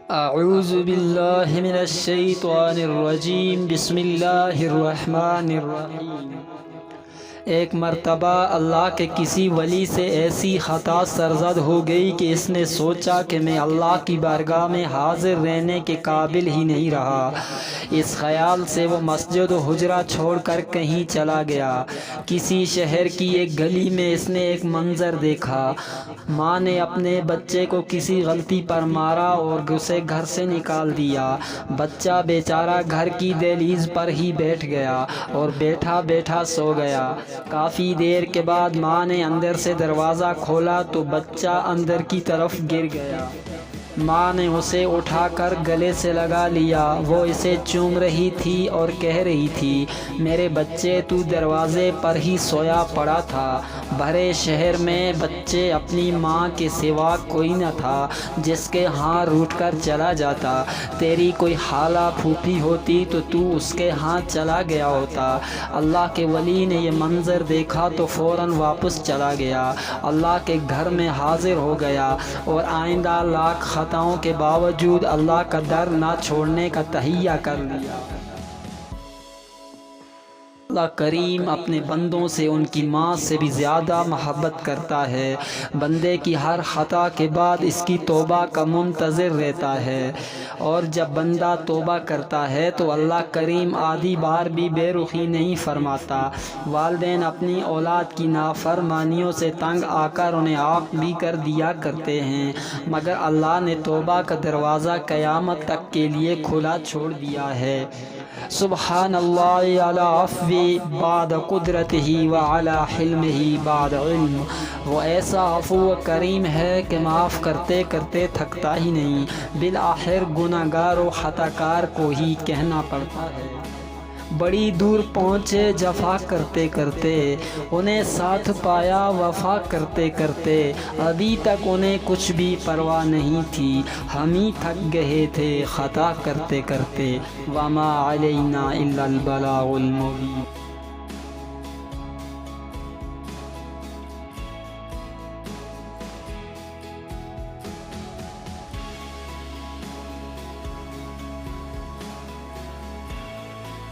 اعوذ باللہ من الشیطان الرجیم بسم اللہ الرحمن الرحیم۔ ایک مرتبہ اللہ کے کسی ولی سے ایسی خطا سرزد ہو گئی کہ اس نے سوچا کہ میں اللہ کی بارگاہ میں حاضر رہنے کے قابل ہی نہیں رہا۔ اس خیال سے وہ مسجد و حجرہ چھوڑ کر کہیں چلا گیا۔ کسی شہر کی ایک گلی میں اس نے ایک منظر دیکھا۔ ماں نے اپنے بچے کو کسی غلطی پر مارا اور اسے گھر سے نکال دیا۔ بچہ بیچارہ گھر کی دہلیز پر ہی بیٹھ گیا اور بیٹھا بیٹھا سو گیا۔ کافی دیر کے بعد ماں نے اندر سے دروازہ کھولا تو بچہ اندر کی طرف گر گیا۔ ماں نے اسے اٹھا کر گلے سے لگا لیا۔ وہ اسے چوم رہی تھی اور کہہ رہی تھی، میرے بچے تو دروازے پر ہی سویا پڑا تھا۔ بھرے شہر میں بچے اپنی ماں کے سوا کوئی نہ تھا جس کے ہاں روٹھ کر چلا جاتا۔ تیری کوئی خالہ پھوپھی ہوتی تو اس کے ہاں چلا گیا ہوتا۔ اللہ کے ولی نے یہ منظر دیکھا تو فوراً واپس چلا گیا، اللہ کے گھر میں حاضر ہو گیا اور آئندہ لاکھ خطاؤں کے باوجود اللہ کا در نہ چھوڑنے کا تہیہ کر لیا۔ اللہ کریم اپنے بندوں سے ان کی ماں سے بھی زیادہ محبت کرتا ہے۔ بندے کی ہر خطا کے بعد اس کی توبہ کا منتظر رہتا ہے، اور جب بندہ توبہ کرتا ہے تو اللہ کریم آدھی بار بھی بے رخی نہیں فرماتا۔ والدین اپنی اولاد کی نافرمانیوں سے تنگ آ کر انہیں عاق بھی کر دیا کرتے ہیں، مگر اللہ نے توبہ کا دروازہ قیامت تک کے لیے کھلا چھوڑ دیا ہے۔ سبحان اللہ علی عفو بعد قدرتہ وعلی حلمہ بعد علم۔ وہ ایسا عفو و کریم ہے کہ معاف کرتے کرتے تھکتا ہی نہیں، بالآخر گناہ گار و خطا کار کو ہی کہنا پڑتا ہے۔ بڑی دور پہنچے جفا کرتے کرتے، انہیں ساتھ پایا وفا کرتے کرتے، ابھی تک انہیں کچھ بھی پرواہ نہیں تھی، ہم ہی تھک گئے تھے خطا کرتے کرتے، وما علینا الا البلاغ المبین۔